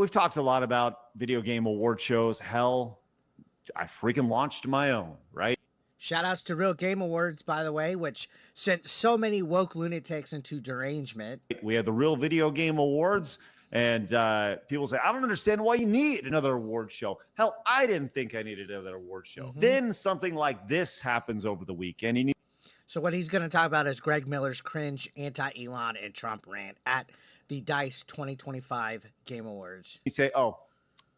we've talked a lot about video game award shows. Hell, I freaking launched my own, right? Shout outs to Real Game Awards, by the way, which sent so many woke lunatics into derangement. We had the Real Video Game Awards, and people say, I don't understand why you need another award show. Hell, I didn't think I needed another award show. Then something like this happens over the weekend. So what he's going to talk about is Greg Miller's cringe anti-Elon and Trump rant at the DICE 2025 Game Awards. You say, oh,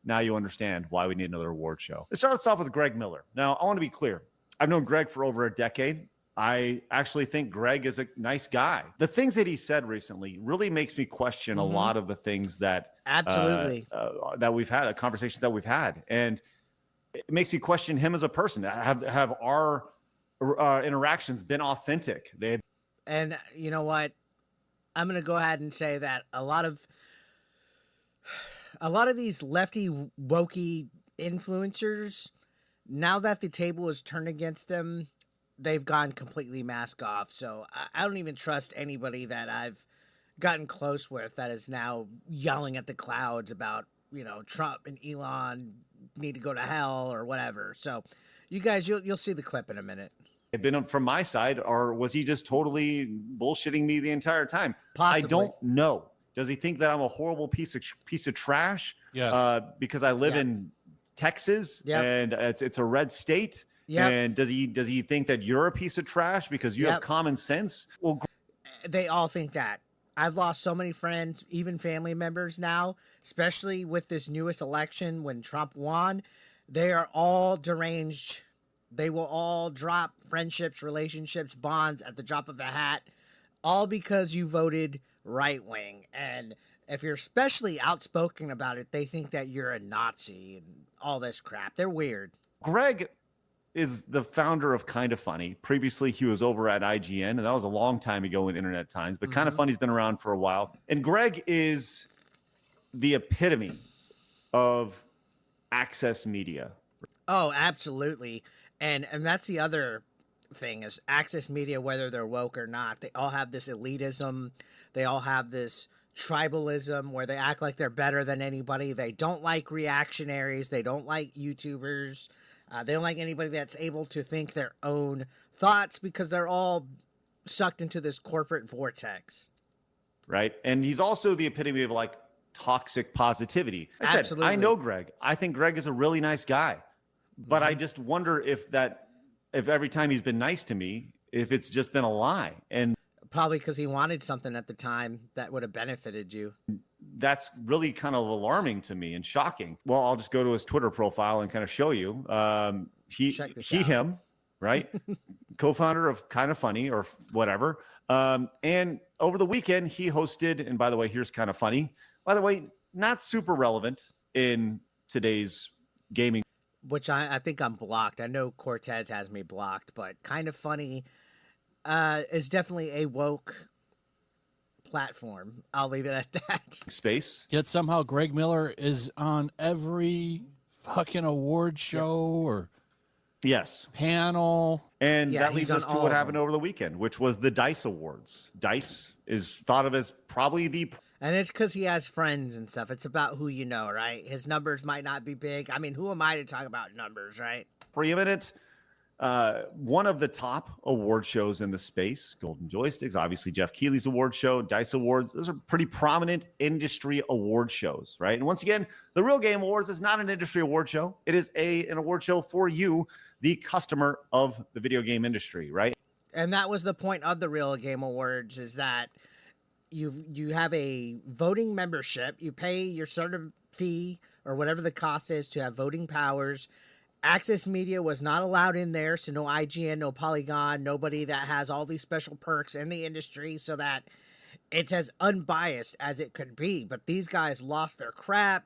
now you understand why we need another award show. It starts off with Greg Miller. Now, I want to be clear. I've known Greg for over a decade. I actually think Greg is a nice guy. The things that he said recently really makes me question a lot of the things that absolutely that we've had, conversations that we've had, and it makes me question him as a person. Have our interactions been authentic? And you know what? I'm going to go ahead and say that a lot of these lefty wokey influencers, now that the table is turned against them, they've gone completely mask off. So I don't even trust anybody that I've gotten close with that is now yelling at the clouds about, Trump and Elon need to go to hell or whatever. So you guys, you'll see the clip in a minute. It been from my side, or was he just totally bullshitting me the entire time? Possibly. I don't know. Does he think that I'm a horrible piece of trash? Yes. Because I live in Texas and it's a red state. Yep. And does he think that you're a piece of trash because you have common sense? Well, they all think that. I've lost so many friends, even family members now, especially with this newest election when Trump won. They are all deranged. They will all drop friendships, relationships, bonds at the drop of a hat, all because you voted right wing. And if you're especially outspoken about it, they think that you're a Nazi and all this crap. They're weird. Greg is the founder of Kinda Funny. Previously, he was over at IGN, and that was a long time ago in internet times, but Kinda Funny's been around for a while. And Greg is the epitome of access media. Oh, absolutely. And that's the other thing is access media, whether they're woke or not, they all have this elitism. They all have this tribalism where they act like they're better than anybody. They don't like reactionaries. They don't like YouTubers. They don't like anybody that's able to think their own thoughts because they're all sucked into this corporate vortex. Right. And he's also the epitome of like toxic positivity. Absolutely. I know Greg. I think Greg is a really nice guy. But I just wonder if every time he's been nice to me, if it's just been a lie. And probably because he wanted something at the time that would have benefited you. That's really kind of alarming to me and shocking. Well, I'll just go to his Twitter profile and kind of show you. Him, right? Co-founder of Kinda Funny or whatever. And over the weekend, he hosted, and by the way, here's Kinda Funny. By the way, not super relevant in today's gaming. Which I think I'm blocked. I know Cortez has me blocked, but Kinda Funny is definitely a woke platform. I'll leave it at that. Space. Yet somehow Greg Miller is on every fucking award show or panel. And that leads us to what happened over the weekend, which was the DICE Awards. DICE is thought of as probably the... And it's because he has friends and stuff. It's about who you know, right? His numbers might not be big. I mean, who am I to talk about numbers, right? Preeminent. One of the top award shows in the space, Golden Joysticks, obviously Jeff Keighley's award show, DICE Awards. Those are pretty prominent industry award shows, right? And once again, the Real Game Awards is not an industry award show. It is an award show for you, the customer of the video game industry, right? And that was the point of the Real Game Awards, is that you have a voting membership. You pay your certain fee or whatever the cost is to have voting powers. Access Media was not allowed in there, so no IGN, no Polygon, nobody that has all these special perks in the industry so that it's as unbiased as it could be. But these guys lost their crap.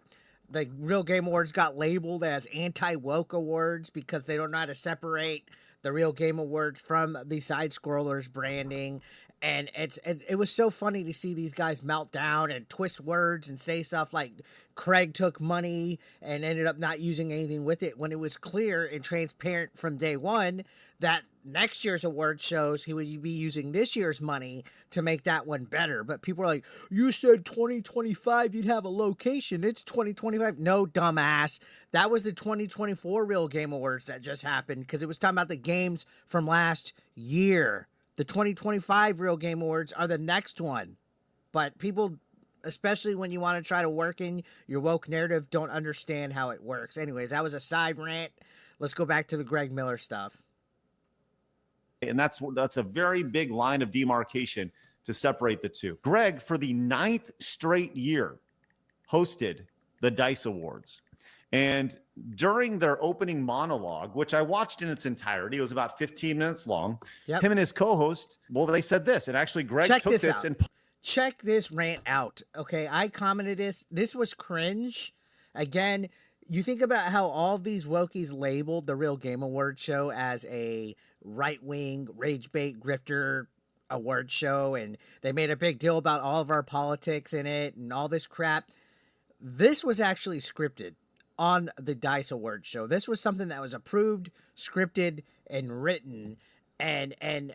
The Real Game Awards got labeled as anti-woke awards because they don't know how to separate the Real Game Awards from the side-scrollers branding. And it was so funny to see these guys melt down and twist words and say stuff like Craig took money and ended up not using anything with it, when it was clear and transparent from day one that next year's award shows he would be using this year's money to make that one better. But people are like, you said 2025 you'd have a location. It's 2025. No, dumbass. That was the 2024 Real Game Awards that just happened, because it was talking about the games from last year. The 2025 Real Game Awards are the next one. But people, especially when you want to try to work in your woke narrative, don't understand how it works. Anyways, that was a side rant. Let's go back to the Greg Miller stuff. And that's a very big line of demarcation to separate the two. Greg, for the 9th straight year, hosted the DICE Awards. And during their opening monologue, which I watched in its entirety, it was about 15 minutes long. Yep. Him and his co-host, well, they said this. And actually, Greg took this and... Check this rant out. Okay, I commented this. This was cringe. Again, you think about how all these wokies labeled the Real Game Award show as a right-wing, rage bait, grifter award show, and they made a big deal about all of our politics in it and all this crap. This was actually scripted on the DICE Award show. This was something that was approved, scripted, and written, and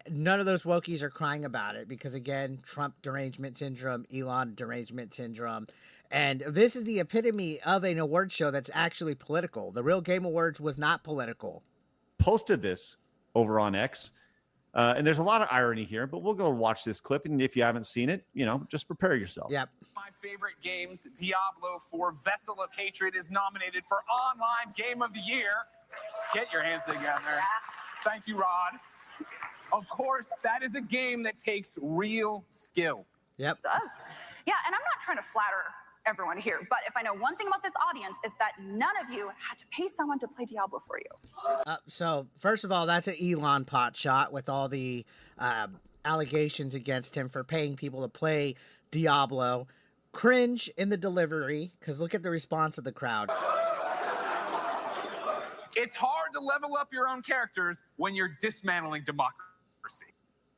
none of those wokies are crying about it because, again, Trump derangement syndrome, Elon derangement syndrome, and this is the epitome of an award show that's actually political. The Real Game Awards was not political. Posted this over on X, and there's a lot of irony here, but we'll go watch this clip, and if you haven't seen it, just prepare yourself. Yep. My favorite games, Diablo 4 Vessel of Hatred, is nominated for Online Game of the Year. Get your hands together. Thank you, Rod. Of course, that is a game that takes real skill. Yep. It does. Yeah, and I'm not trying to flatter everyone here, but if I know one thing about this audience, is that none of you had to pay someone to play Diablo for you. So, first of all, that's an Elon pot shot with all the allegations against him for paying people to play Diablo. Cringe in the delivery, because look at the response of the crowd. It's hard to level up your own characters when you're dismantling democracy.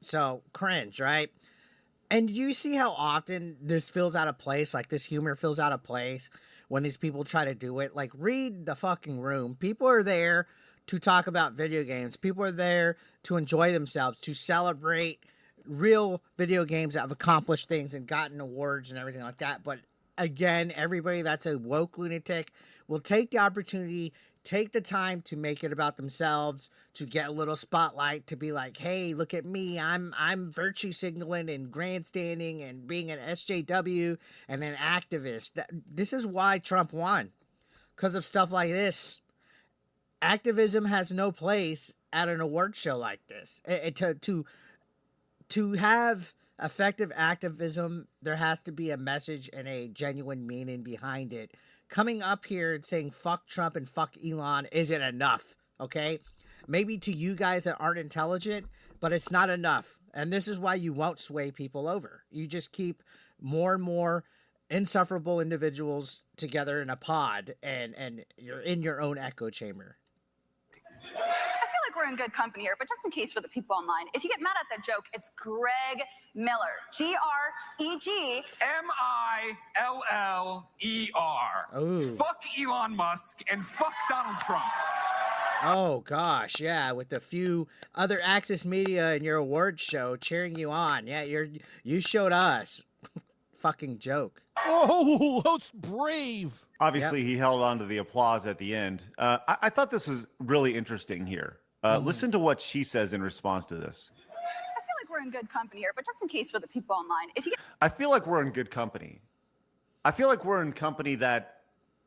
So, cringe, right? And you see how often this feels out of place, like this humor feels out of place when these people try to do it. Like, read the fucking room. People are there to talk about video games. People are there to enjoy themselves, to celebrate real video games that have accomplished things and gotten awards and everything like that. But again, everybody that's a woke lunatic will take the opportunity, take the time to make it about themselves, to get a little spotlight, to be like, hey, look at me, I'm virtue signaling and grandstanding and being an SJW and an activist. This is why Trump won, because of stuff like this. Activism has no place at an award show like this. To have effective activism, there has to be a message and a genuine meaning behind it. Coming up here and saying fuck Trump and fuck Elon isn't enough, okay? Maybe to you guys that aren't intelligent, but it's not enough. And this is why you won't sway people over. You just keep more and more insufferable individuals together in a pod, and you're in your own echo chamber. I feel like we're in good company here, but just in case for the people online, if you get mad at that joke, it's Greg Miller. Greg Miller. Ooh. Fuck Elon Musk and fuck Donald Trump. Oh gosh, yeah, with a few other Access Media in your awards show cheering you on. Yeah, you showed us. Fucking joke. Oh, that's brave. Obviously, He held on to the applause at the end. I thought this was really interesting here. Listen to what she says in response to this. I feel like we're in good company here, but just in case for the people online, if you get... I feel like we're in good company. I feel like we're in company that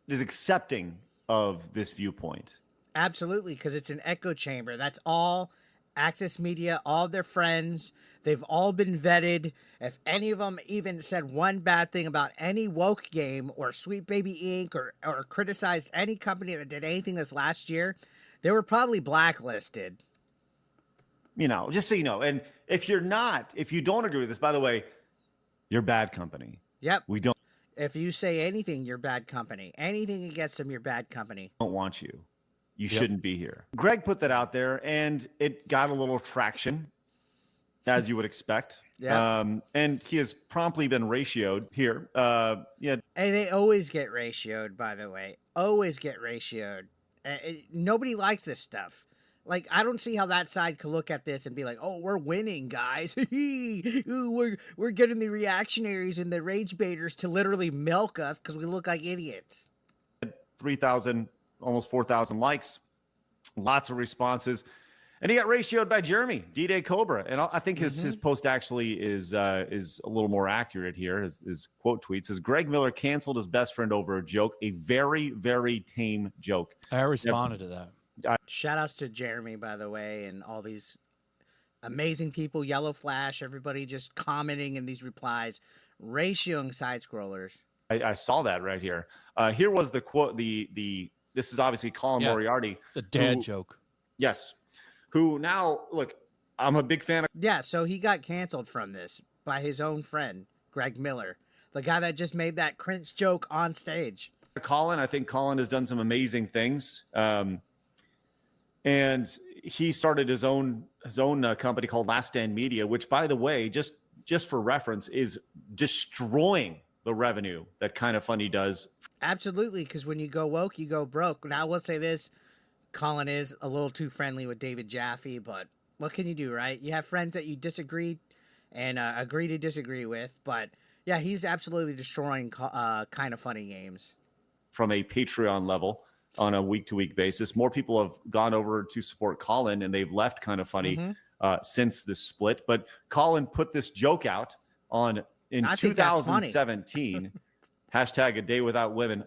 is accepting of this viewpoint. Absolutely, because it's an echo chamber. That's all Access Media, all their friends. They've all been vetted. If any of them even said one bad thing about any woke game or Sweet Baby Inc. or criticized any company that did anything this last year, they were probably blacklisted. Just so you know. And if you don't agree with this, by the way, you're bad company. Yep. We don't If you say anything, you're bad company. Anything against them, you're bad company. want you. You shouldn't be here. Greg put that out there, and it got a little traction, as you would expect. Yeah. And he has promptly been ratioed here. Yeah. And they always get ratioed, by the way. Always get ratioed. Nobody likes this stuff. Like, I don't see how that side could look at this and be like, "Oh, we're winning, guys. Ooh, we're getting the reactionaries and the rage baiters to literally milk us because we look like idiots." 3,000, almost 4,000 likes, lots of responses. And he got ratioed by Jeremy, D-Day Cobra. And I think his post actually is a little more accurate here. His quote tweet says, Greg Miller canceled his best friend over a joke, a very, very tame joke. I responded to that. Shout outs to Jeremy, by the way, and all these amazing people, Yellow Flash, everybody just commenting in these replies, ratioing side scrollers. I saw that right here. Here was the quote. This is obviously Colin Moriarty. It's a dad joke. Yes. Who now, look, I'm a big fan of. Yeah, so he got canceled from this by his own friend, Greg Miller, the guy that just made that cringe joke on stage. Colin, I think Colin has done some amazing things. And he started his own company called Last Stand Media, which, by the way, just for reference, is destroying the revenue that Kind of Funny does. Absolutely, because when you go woke, you go broke. Now, I will say this. Colin is a little too friendly with David Jaffe, but what can you do, right? You have friends that you disagree and agree to disagree with, but yeah, he's absolutely destroying Kind of Funny games. From a Patreon level on a week-to-week basis. More people have gone over to support Colin, and they've left Kind of Funny since this split. But Colin put this joke out in 2017, hashtag a day without women,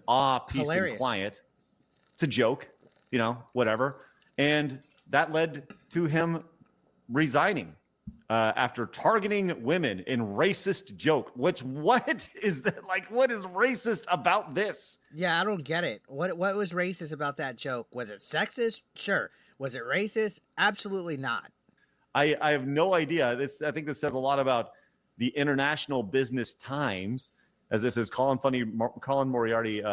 peace Hilarious. and quiet. It's a joke. Whatever. And that led to him resigning after targeting women in racist joke. What is that? Like, what is racist about this? Yeah, I don't get it. What was racist about that joke? Was it sexist? Sure. Was it racist? Absolutely not. I have no idea. I think this says a lot about the International Business Times, as this is Colin Moriarty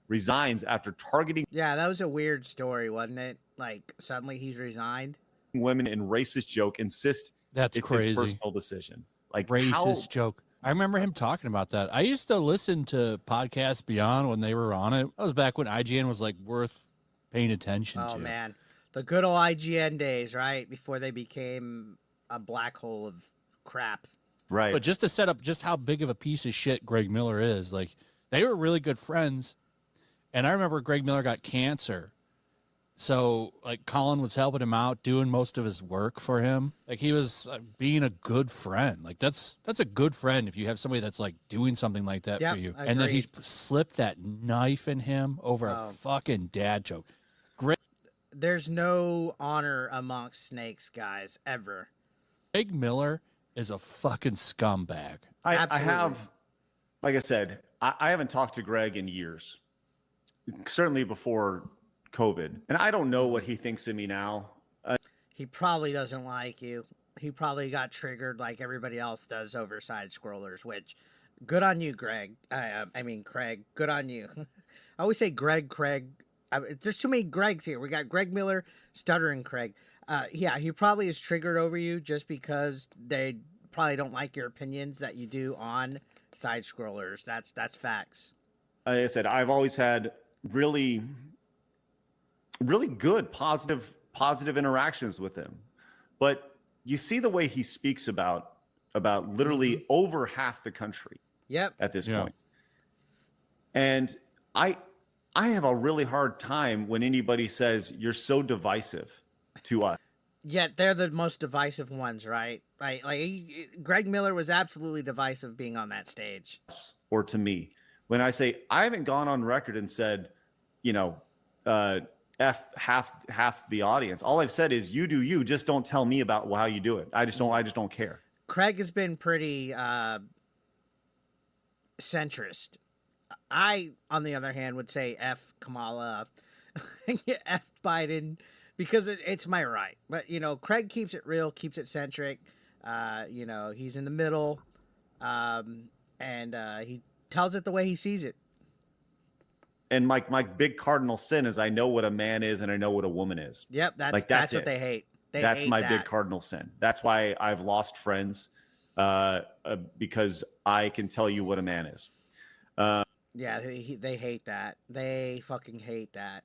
resigns after targeting. Yeah, that was a weird story, wasn't it? Like, suddenly he's resigned. Women in racist joke, insist that's crazy. His personal decision. Like, racist joke. I remember him talking about that. I used to listen to Podcasts Beyond when they were on it. That was back when IGN was like worth paying attention to. Oh man, the good old IGN days, right? Before they became a black hole of crap. Right. But just to set up just how big of a piece of shit Greg Miller is, like, they were really good friends. And I remember Greg Miller got cancer. So, like, Colin was helping him out, doing most of his work for him. Like, he was being a good friend. Like, that's a good friend if you have somebody that's, like, doing something like that for you. And then he slipped that knife in him over a fucking dad joke. There's no honor amongst snakes, guys, ever. Greg Miller is a fucking scumbag. I have, like I said, I haven't talked to Greg in years. Certainly before COVID. And I don't know what he thinks of me now. He probably doesn't like you. He probably got triggered like everybody else does over side scrollers, which good on you, Greg. I mean, Craig, good on you. I always say Greg. There's too many Gregs here. We got Greg Miller, Stuttering Craig. Yeah, he probably is triggered over you just because they probably don't like your opinions that you do on side scrollers. That's facts. Like I said, I've always had really good positive interactions with him, but you see the way he speaks about literally over half the country. Yep. At this point. And I have a really hard time when anybody says you're so divisive to us. Yet they're the most divisive ones, right? Like Greg Miller was absolutely divisive being on that stage. Or to me. When I say I haven't gone on record and said, F half the audience. All I've said is you do you, just don't tell me about how you do it. I just don't care. Craig has been pretty centrist. I, on the other hand, would say F Kamala, F Biden, because it's my right. But, Craig keeps it real, keeps it centric. He's in the middle, and he tells it the way he sees it. And my big cardinal sin is I know what a man is and I know what a woman is. Yep, that's what they hate. That's my big cardinal sin. That's why I've lost friends. because I can tell you what a man is. Yeah, they hate that. They fucking hate that.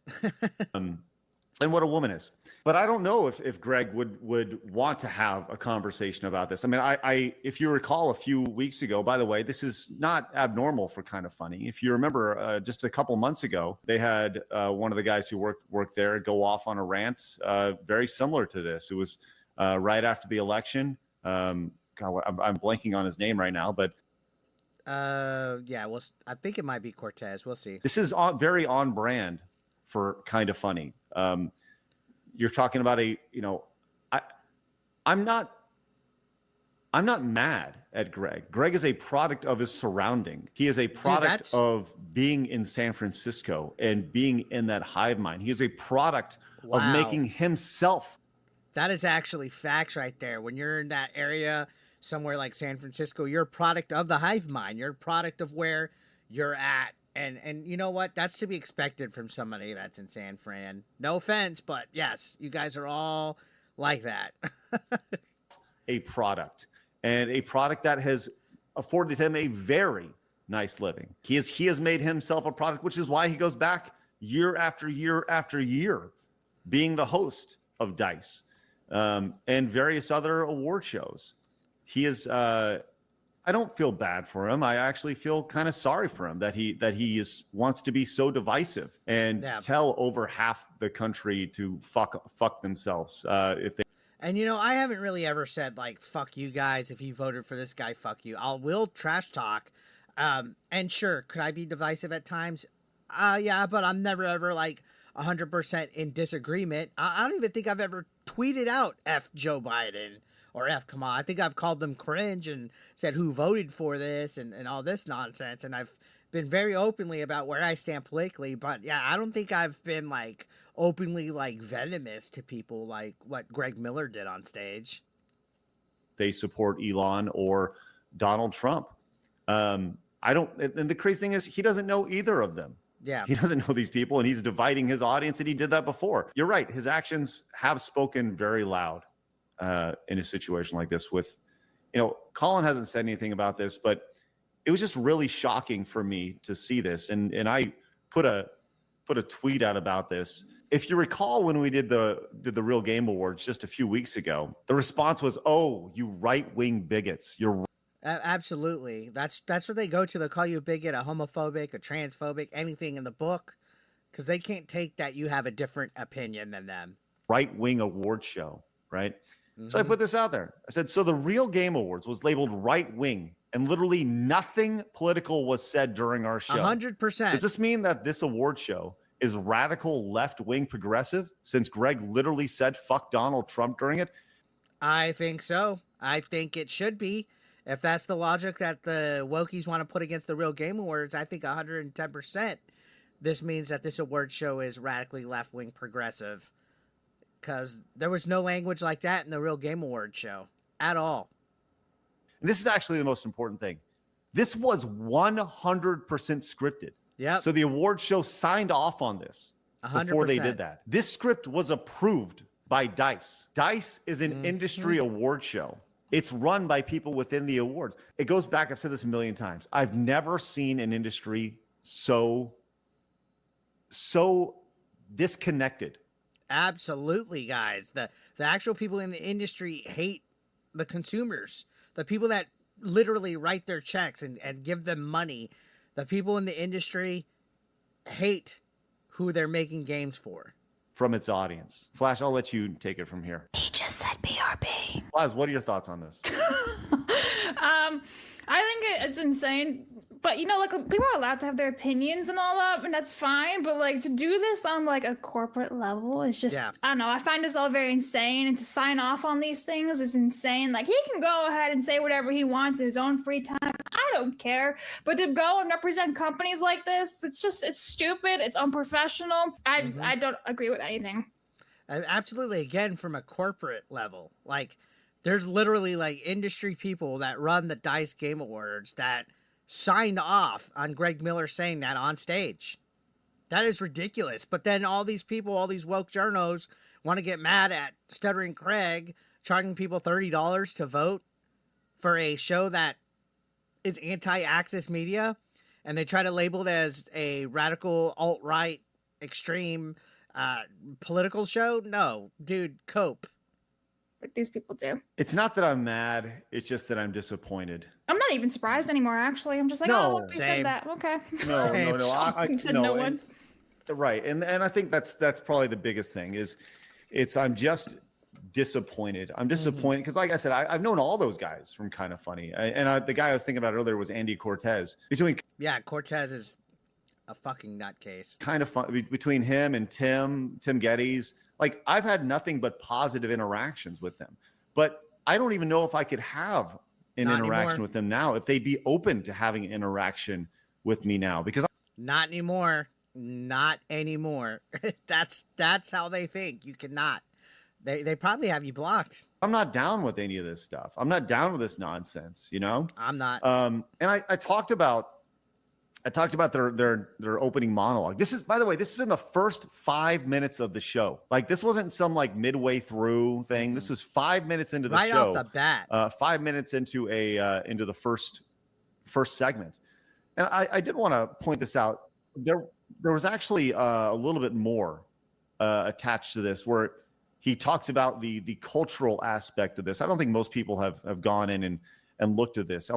And what a woman is. But I don't know if Greg would want to have a conversation about this. I mean, I if you recall a few weeks ago, by the way, this is not abnormal for Kind of Funny. If you remember, just a couple months ago, they had one of the guys who worked there go off on a rant very similar to this. It was right after the election. God, I'm blanking on his name right now, but yeah, well, I think it might be Cortez. We'll see. This is very on brand for Kind of Funny. You're talking about I'm not mad at Greg. Greg is a product of his surrounding. He is a product of being in San Francisco and being in that hive mind. He is a product of making himself. That is actually facts right there. When you're in that area, somewhere like San Francisco, you're a product of the hive mind. You're a product of where you're at. And you know what? That's to be expected from somebody that's in San Fran. No offense, but yes, you guys are all like that. A product, and a product that has afforded him a very nice living. He has made himself a product, which is why he goes back year after year after year, being the host of Dice and various other award shows. He is. I don't feel bad for him. I actually feel kind of sorry for him that he wants to be so divisive and tell over half the country to fuck themselves if they. And I haven't really ever said like fuck you guys if you voted for this guy. Fuck you. Will trash talk. And sure, could I be divisive at times? Yeah, but I'm never ever like 100% in disagreement. I don't even think I've ever tweeted out F Joe Biden. Or F Kamala. I think I've called them cringe and said who voted for this and all this nonsense. And I've been very openly about where I stand politically. But yeah, I don't think I've been like openly like venomous to people like what Greg Miller did on stage. They support Elon or Donald Trump. And the crazy thing is he doesn't know either of them. Yeah. He doesn't know these people and he's dividing his audience, and he did that before. You're right. His actions have spoken very loud. In a situation like this with, Colin hasn't said anything about this, but it was just really shocking for me to see this. And I put a tweet out about this. If you recall, when we did the Real Game Awards just a few weeks ago, the response was, "Oh, you right-wing bigots. You're." Absolutely. That's what they go to. They'll call you a bigot, a homophobic, a transphobic, anything in the book, because they can't take that you have a different opinion than them. Right-wing award show, right? Mm-hmm. So I put this out there. I said, so the Real Game Awards was labeled right-wing, and literally nothing political was said during our show. 100%. Does this mean that this award show is radical left-wing progressive, since Greg literally said fuck Donald Trump during it? I think so. I think it should be. If that's the logic that the wokies want to put against the Real Game Awards, I think 110%. This means that this award show is radically left-wing progressive. Because there was no language like that in the Real Game Awards show at all. And this is actually the most important thing. This was 100% scripted. Yeah. So the award show signed off on this 100%. Before they did that. This script was approved by Dice. Dice is an industry award show. It's run by people within the awards. It goes back, I've said this a million times. I've never seen an industry so disconnected. Absolutely, guys. The actual people in the industry hate the consumers. The people that literally write their checks and give them money. The people in the industry hate who they're making games for. From its audience. Flash, I'll let you take it from here. He just said BRB. Flash, what are your thoughts on this? I think it's insane. But, people are allowed to have their opinions and all that, and that's fine. But, to do this on, a corporate level is just, I don't know. I find this all very insane. And to sign off on these things is insane. He can go ahead and say whatever he wants in his own free time. I don't care. But to go and represent companies like this, it's stupid. It's unprofessional. I don't agree with anything. Absolutely. Again, from a corporate level. There's literally, industry people that run the DICE Game Awards that signed off on Greg Miller saying that on stage. That is ridiculous. But then all these people, all these woke journos want to get mad at Stuttering Craig charging people $30 to vote for a show that is anti-Axis media, and they try to label it as a radical alt-right extreme political show. No, dude, cope. Like these people do. It's not that I'm mad. It's just that I'm disappointed. I'm not even surprised anymore. Actually, I'm just like, No. oh, look, they said that. Okay. No. I said no one. Right, and I think that's probably the biggest thing is, I'm just disappointed. I'm disappointed because, like I said, I've known all those guys from Kind of Funny, the guy I was thinking about earlier was Andy Cortez. Cortez is a fucking nutcase. Kind of fun between him and Tim Geddes. Like, I've had nothing but positive interactions with them, but I don't even know if I could have an interaction with them now, if they'd be open to having an interaction with me now, because not anymore. Not anymore. That's how they think. You cannot. They probably have you blocked. I'm not down with any of this stuff. I'm not down with this nonsense, you know? I'm not. And I talked about their opening monologue. This is, by the way, this is in the first 5 minutes of the show. Like, this wasn't some like midway through thing. This was 5 minutes into the show. Right off the bat. 5 minutes into into the first segment. And I did want to point this out. There was actually a little bit more attached to this, where he talks about the cultural aspect of this. I don't think most people have gone in and looked at this.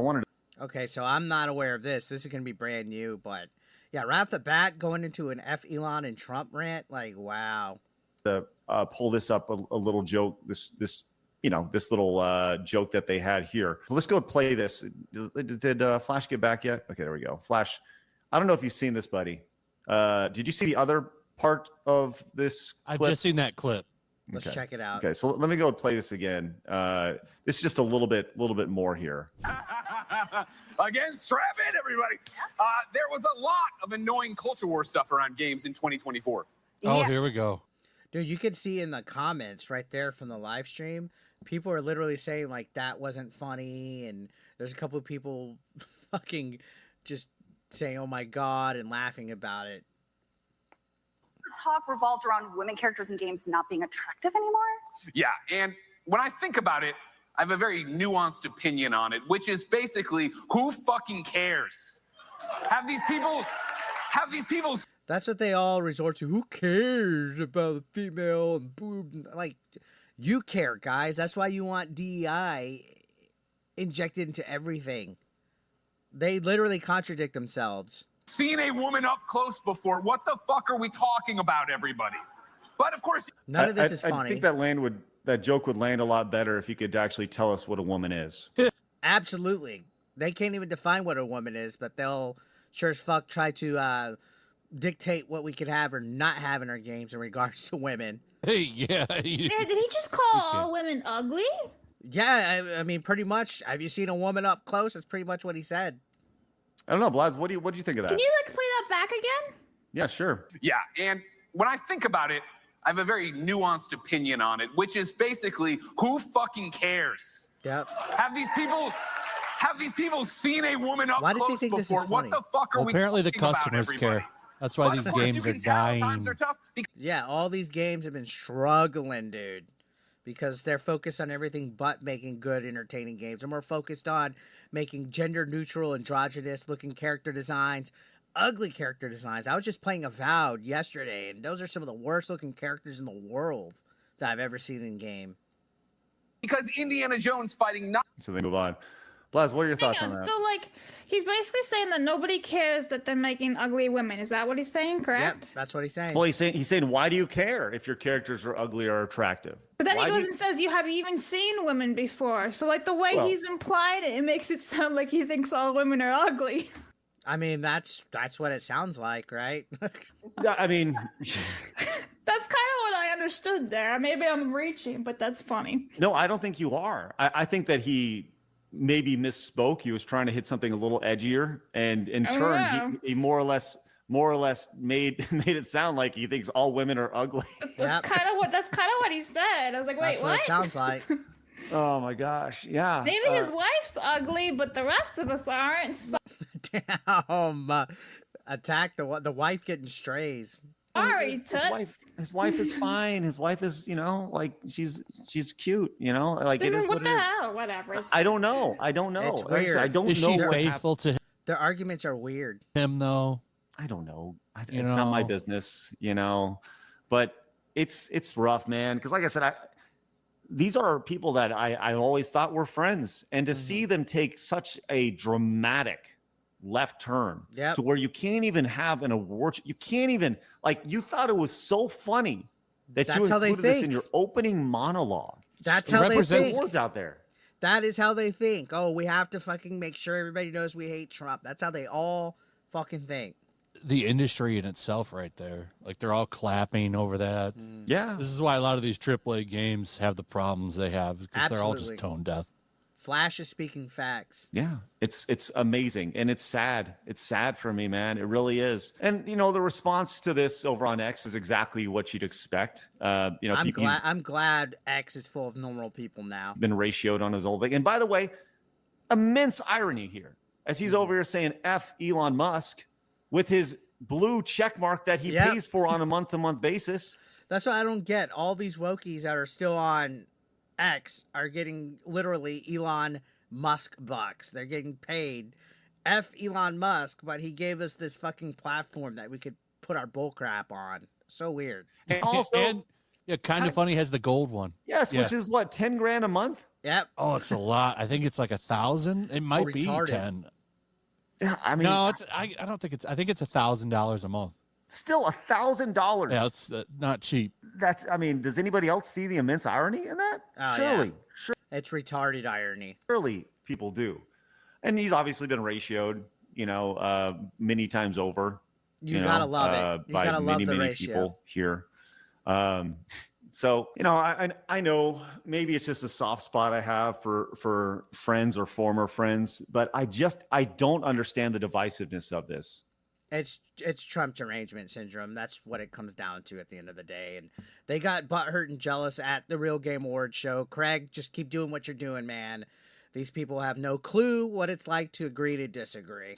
Okay, so I'm not aware of this. This is going to be brand new, but yeah, right off the bat, going into an F Elon and Trump rant, like, wow. To pull this up, a little joke, this little joke that they had here. So let's go play this. Did Flash get back yet? Okay, there we go. Flash, I don't know if you've seen this, buddy. Did you see the other part of this clip? I've just seen that clip. Let's check it out. Okay, so let me go and play this again. This is just a little bit more here. Again, strap in, everybody. There was a lot of annoying culture war stuff around games in 2024. Oh, here we go. Dude, you could see in the comments right there from the live stream, people are literally saying, like, that wasn't funny, and there's a couple of people fucking just saying, oh my God, and laughing about it. Talk revolved around women characters in games not being attractive anymore? Yeah, and when I think about it, I have a very nuanced opinion on it, which is basically, who fucking cares? Have these people... That's what they all resort to. Who cares about a female and boob? Like, you care, guys. That's why you want DEI injected into everything. They literally contradict themselves. Seen a woman up close before. What the fuck are we talking about, everybody? But of course, none of this is funny. I think that joke would land a lot better if you could actually tell us what a woman is. Absolutely. They can't even define what a woman is, but they'll sure as fuck try to dictate what we could have or not have in our games in regards to women. Hey, yeah. Did he just call all women ugly? Yeah, I mean, pretty much. Have you seen a woman up close? That's pretty much what he said. I don't know, Blaz. What do you think of that? Can you play that back again? Yeah, sure. Yeah, and when I think about it, I have a very nuanced opinion on it, which is basically, who fucking cares? Yep. Have these people seen a woman up Why does he close think this is before? What funny? the fuck are we apparently the talking about, customers everybody? care. That's why these games are dying. Times are tough Yeah, all these games have been struggling, dude, because they're focused on everything but making good, entertaining games. They're more focused on making gender-neutral, androgynous-looking character designs, ugly character designs. I was just playing Avowed yesterday, and those are some of the worst-looking characters in the world that I've ever seen in game. because Indiana Jones fighting not. So they move on. Blaz, what are your thoughts on that? So, he's basically saying that nobody cares that they're making ugly women. Is that what he's saying, correct? Yep, that's what he's saying. Well, he's saying, why do you care if your characters are ugly or attractive? But then he goes and says, you have even seen women before. So, the way he's implied it, it makes it sound like he thinks all women are ugly. I mean, that's what it sounds like, right? I mean... That's kind of what I understood there. Maybe I'm reaching, but that's funny. No, I don't think you are. I think that he maybe misspoke. He was trying to hit something a little edgier, and in turn, he more or less made it sound like he thinks all women are ugly. That's kind of what he said. I was like, wait, that's what it sounds like. Oh my gosh, yeah. Maybe his wife's ugly, but the rest of us aren't. So Damn, attack the wife getting strays. Sorry, Toots. His wife is fine. His wife is, like she's cute, like Then it is what the it is. hell? Whatever. I don't know. It's Like I said, weird. I don't Is know she what faithful to Their arguments are weird. him though? I don't know. It's not my business, but it's rough, man. Because like I said, these are people that I always thought were friends, and to see them take such a dramatic left turn to where you can't even have an award. You can't even you thought it was so funny that you included this in your opening monologue. That's how they think. Awards out there. That is how they think. Oh, we have to fucking make sure everybody knows we hate Trump. That's how they all fucking think. The industry in itself right there. Like they're all clapping over that. Yeah. This is why a lot of these AAA games have the problems they have because they're all just tone deaf. Flash is speaking facts. Yeah, it's amazing, and it's sad. It's sad for me, man. It really is. And the response to this over on X is exactly what you'd expect. I'm glad X is full of normal people now. Been ratioed on his old thing. And by the way, immense irony here, as he's over here saying F Elon Musk with his blue check mark that he pays for on a month-to-month basis. That's what I don't get. All these wokies that are still on X are getting literally Elon Musk bucks. They're getting paid. F Elon Musk, but he gave us this fucking platform that we could put our bullcrap on. So weird. And also, Kind of Funny has the gold one. Yes, which is what, $10,000 a month? Yep. Oh, it's a lot. I think it's like 1,000. It might be retarded. 10. Yeah, I mean, no, I don't think it's. I think it's $1,000 a month. Still $1,000. Yeah, it's not cheap. Does anybody else see the immense irony in that? Surely. It's retarded irony. Surely people do. And he's obviously been ratioed, many times over. You gotta love it. You by gotta love many, the many ratio. people here. So, I know maybe it's just a soft spot I have for friends or former friends, but I don't understand the divisiveness of this. It's Trump derangement syndrome. That's what it comes down to at the end of the day. And they got butthurt and jealous at the Real Game Awards show. Craig, just keep doing what you're doing, man. These people have no clue what it's like to agree to disagree.